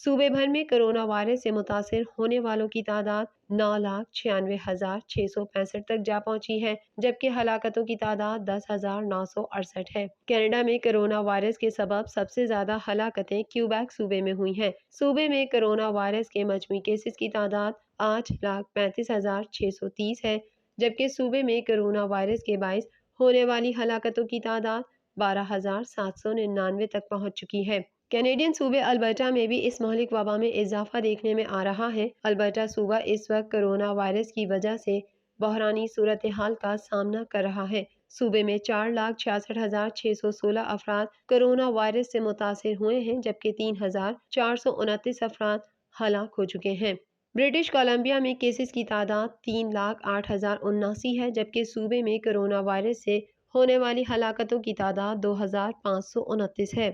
صوبے بھر میں کرونا وائرس سے متاثر ہونے والوں کی تعداد 9,96,665 تک جا پہنچی ہے، جبکہ ہلاکتوں کی تعداد 10,968 ہے۔ کینیڈا میں کرونا وائرس کے سبب سب سے زیادہ ہلاکتیں کیوبیک صوبے میں ہوئی ہیں۔ صوبے میں کرونا وائرس کے مجموعی کیسز کی تعداد 8,35,630 ہے، جبکہ صوبے میں کرونا وائرس کے باعث ہونے والی ہلاکتوں کی تعداد 12,799 تک پہنچ چکی ہے۔ کینیڈین صوبے البرٹا میں بھی اس مہلک وبا میں اضافہ دیکھنے میں آ رہا ہے۔ البرٹا صوبہ اس وقت کرونا وائرس کی وجہ سے بحرانی صورتحال کا سامنا کر رہا ہے۔ صوبے میں 4,66,616 افراد کرونا وائرس سے متاثر ہوئے ہیں، جبکہ 3,429 افراد ہلاک ہو چکے ہیں۔ برٹش کولمبیا میں کیسز کی تعداد 3,08,079 ہے، جبکہ صوبے میں کرونا وائرس سے ہونے والی ہلاکتوں کی تعداد 2,529 ہے۔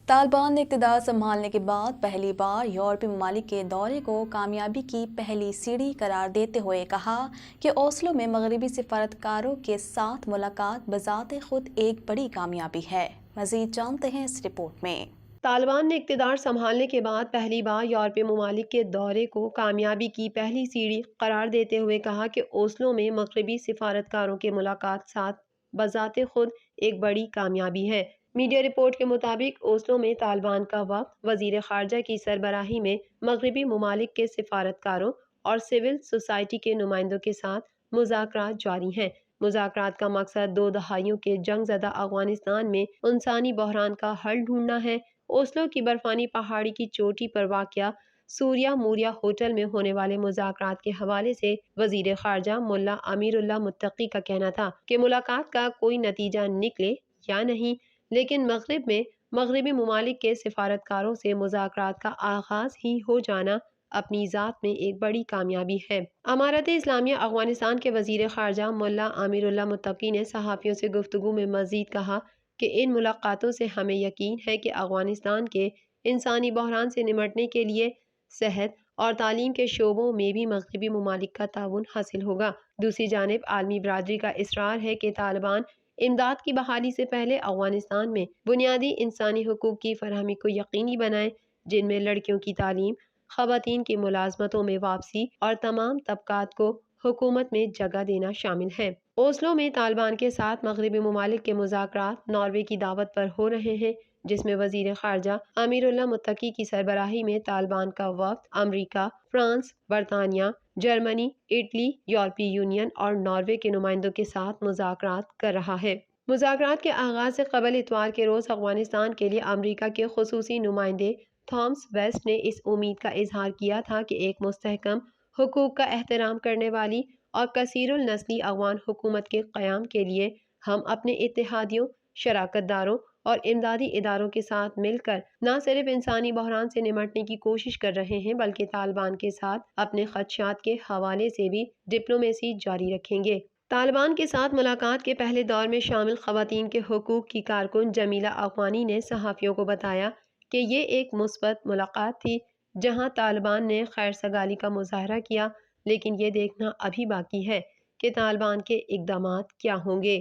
طالبان نے اقتدار سنبھالنے کے بعد پہلی بار یورپی ممالک کے دورے کو کامیابی کی پہلی سیڑھی قرار دیتے ہوئے کہا کہ اوسلو میں مغربی سفارتکاروں کے ساتھ ملاقات بذات خود ایک بڑی کامیابی ہے۔ مزید جانتے ہیں اس رپورٹ میں۔ طالبان نے اقتدار سنبھالنے کے بعد پہلی بار یورپی ممالک کے دورے کو کامیابی کی پہلی سیڑھی قرار دیتے ہوئے کہا کہ اوسلو میں مغربی سفارتکاروں کے ملاقات ساتھ بذات خود ایک بڑی کامیابی ہے۔ میڈیا رپورٹ کے مطابق اوسلو میں طالبان کا وفد وزیر خارجہ کی سربراہی میں مغربی ممالک کے سفارتکاروں اور سول سوسائٹی کے نمائندوں کے ساتھ مذاکرات جاری ہیں۔ مذاکرات کا مقصد 2 دہائیوں کے جنگ زدہ افغانستان میں انسانی بحران کا حل ڈھونڈنا ہے۔ اوسلو کی برفانی پہاڑی کی چوٹی پر واقع سوریا موریا ہوٹل میں ہونے والے مذاکرات کے حوالے سے وزیر خارجہ ملا امیر اللہ متقی کا کہنا تھا کہ ملاقات کا کوئی نتیجہ نکلے یا نہیں، لیکن مغرب میں مغربی ممالک کے سفارتکاروں سے مذاکرات کا آغاز ہی ہو جانا اپنی ذات میں ایک بڑی کامیابی ہے۔ امارت اسلامیہ افغانستان کے وزیر خارجہ ملا امیر اللہ متقی نے صحافیوں سے گفتگو میں مزید کہا کہ ان ملاقاتوں سے ہمیں یقین ہے کہ افغانستان کے انسانی بحران سے نمٹنے کے لیے صحت اور تعلیم کے شعبوں میں بھی مغربی ممالک کا تعاون حاصل ہوگا۔ دوسری جانب عالمی برادری کا اصرار ہے کہ طالبان امداد کی بحالی سے پہلے افغانستان میں بنیادی انسانی حقوق کی فراہمی کو یقینی بنائے، جن میں لڑکیوں کی تعلیم، خواتین کی ملازمتوں میں واپسی اور تمام طبقات کو حکومت میں جگہ دینا شامل ہے۔ اوسلو میں طالبان کے ساتھ مغربی ممالک کے مذاکرات ناروے کی دعوت پر ہو رہے ہیں، جس میں وزیر خارجہ امیر اللہ متقی کی سربراہی میں طالبان کا وفد امریکہ، فرانس، برطانیہ، جرمنی، اٹلی، یورپی یونین اور ناروے کے نمائندوں کے ساتھ مذاکرات کر رہا ہے۔ مذاکرات کے آغاز سے قبل اتوار کے روز افغانستان کے لیے امریکہ کے خصوصی نمائندے تھامس ویسٹ نے اس امید کا اظہار کیا تھا کہ ایک مستحکم، حقوق کا احترام کرنے والی اور کثیر النسلی افغان حکومت کے قیام کے لیے ہم اپنے اتحادیوں، شراکت داروں اور امدادی اداروں کے ساتھ مل کر نہ صرف انسانی بحران سے نمٹنے کی کوشش کر رہے ہیں بلکہ طالبان کے ساتھ اپنے خدشات کے حوالے سے بھی ڈپلومیسی جاری رکھیں گے۔ طالبان کے ساتھ ملاقات کے پہلے دور میں شامل خواتین کے حقوق کی کارکن جمیلہ افغانی نے صحافیوں کو بتایا کہ یہ ایک مثبت ملاقات تھی جہاں طالبان نے خیر سگالی کا مظاہرہ کیا، لیکن یہ دیکھنا ابھی باقی ہے کہ طالبان کے اقدامات کیا ہوں گے۔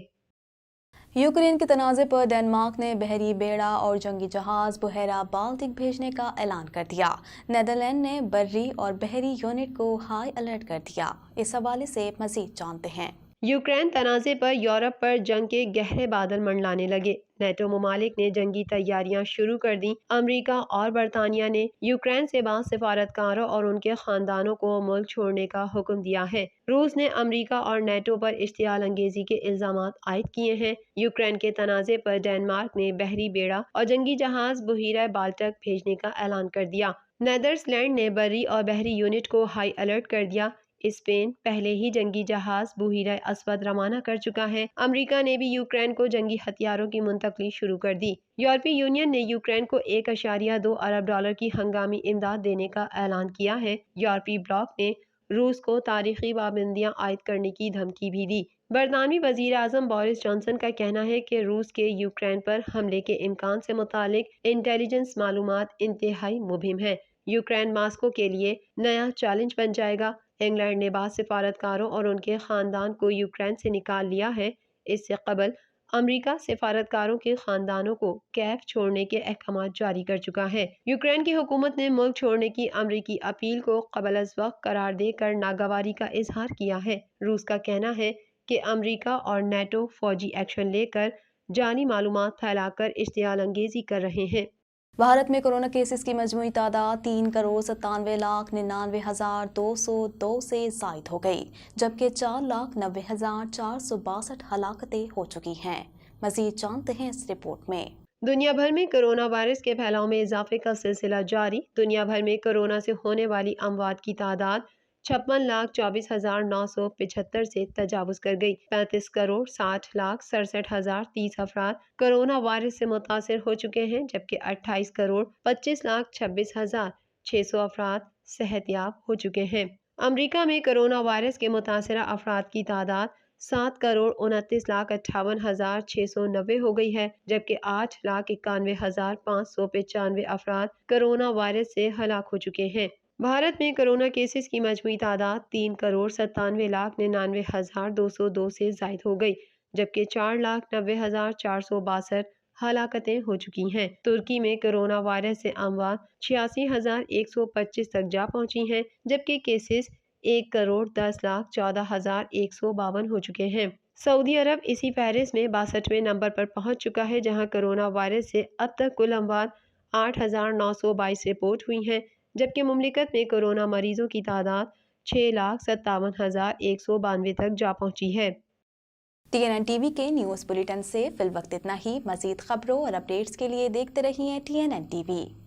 یوکرین کے تنازع پر ڈنمارک نے بحری بیڑا اور جنگی جہاز بحیرہ بالٹک بھیجنے کا اعلان کر دیا۔ نیدرلینڈ نے بری اور بحری یونٹ کو ہائی الرٹ کر دیا۔ اس حوالے سے مزید جانتے ہیں۔ یوکرین تنازع پر یورپ پر جنگ کے گہرے بادل منڈلانے لگے۔ نیٹو ممالک نے جنگی تیاریاں شروع کر دیں۔ امریکہ اور برطانیہ نے یوکرین سے بعض سفارتکاروں اور ان کے خاندانوں کو ملک چھوڑنے کا حکم دیا ہے۔ روس نے امریکہ اور نیٹو پر اشتعال انگیزی کے الزامات عائد کیے ہیں۔ یوکرین کے تنازع پر ڈنمارک نے بحری بیڑا اور جنگی جہاز بحیرہ بالٹک بھیجنے کا اعلان کر دیا۔ نیدرلینڈ نے بری اور بحری یونٹ کو ہائی الرٹ کر دیا۔ اسپین پہلے ہی جنگی جہاز بحیرہ اسود روانہ کر چکا ہے۔ امریکہ نے بھی یوکرین کو جنگی ہتھیاروں کی منتقلی شروع کر دی۔ یورپی یونین نے یوکرین کو $1.2 ارب کی ہنگامی امداد دینے کا اعلان کیا ہے۔ یورپی بلاک نے روس کو تاریخی پابندیاں عائد کرنے کی دھمکی بھی دی۔ برطانوی وزیر اعظم بورس جانسن کا کہنا ہے کہ روس کے یوکرین پر حملے کے امکان سے متعلق انٹیلیجنس معلومات انتہائی مبہم ہیں۔ یوکرین ماسکو کے لیے نیا چیلنج بن جائے گا۔ انگلینڈ نے بعض سفارتکاروں اور ان کے خاندان کو یوکرین سے نکال لیا ہے۔ اس سے قبل امریکہ سفارتکاروں کے خاندانوں کو کیف چھوڑنے کے احکامات جاری کر چکا ہے۔ یوکرین کی حکومت نے ملک چھوڑنے کی امریکی اپیل کو قبل از وقت قرار دے کر ناگواری کا اظہار کیا ہے۔ روس کا کہنا ہے کہ امریکہ اور نیٹو فوجی ایکشن لے کر جعلی معلومات پھیلا کر اشتعال انگیزی کر رہے ہیں۔ بھارت میں کورونا کیسز کی مجموعی تعداد 3,97,99,202 سے زائد ہو گئی، جبکہ 4,90,462 ہلاکتیں ہو چکی ہیں۔ مزید جانتے ہیں اس رپورٹ میں۔ دنیا بھر میں کرونا وائرس کے پھیلاؤ میں اضافے کا سلسلہ جاری۔ دنیا بھر میں کرونا سے ہونے والی اموات کی تعداد 56,24,975 سے تجاوز کر گئی۔ 35,60,67,030 افراد کرونا وائرس سے متاثر ہو چکے ہیں، جبکہ 28,25,26,600 افراد صحت یاب ہو چکے ہیں۔ امریکہ میں کرونا وائرس کے متاثرہ افراد کی تعداد 7,29,58,690 ہو گئی ہے، جبکہ 8,91,595 افراد کرونا وائرس سے ہلاک ہو چکے ہیں۔ بھارت میں کرونا کیسز کی مجموعی تعداد 3,97,99,202 سے زائد ہو گئی، جبکہ 4,90,462 ہلاکتیں ہو چکی ہیں۔ ترکی میں کرونا وائرس سے اموات 86,125 تک جا پہنچی ہیں، جبکہ کیسز 1,10,14,152 ہو چکے ہیں۔ سعودی عرب اسی فہرست میں 62ویں نمبر پر پہنچ چکا ہے، جہاں کرونا وائرس سے اب تک کل اموات 8,922 رپورٹ ہوئی ہیں، جبکہ مملکت میں کرونا مریضوں کی تعداد 6,57,192 تک جا پہنچی ہے۔ TNN ٹی وی کے نیوز بلیٹن سے فی الوقت اتنا ہی۔ مزید خبروں اور اپڈیٹس کے لیے دیکھتے رہیے TNN ٹی وی۔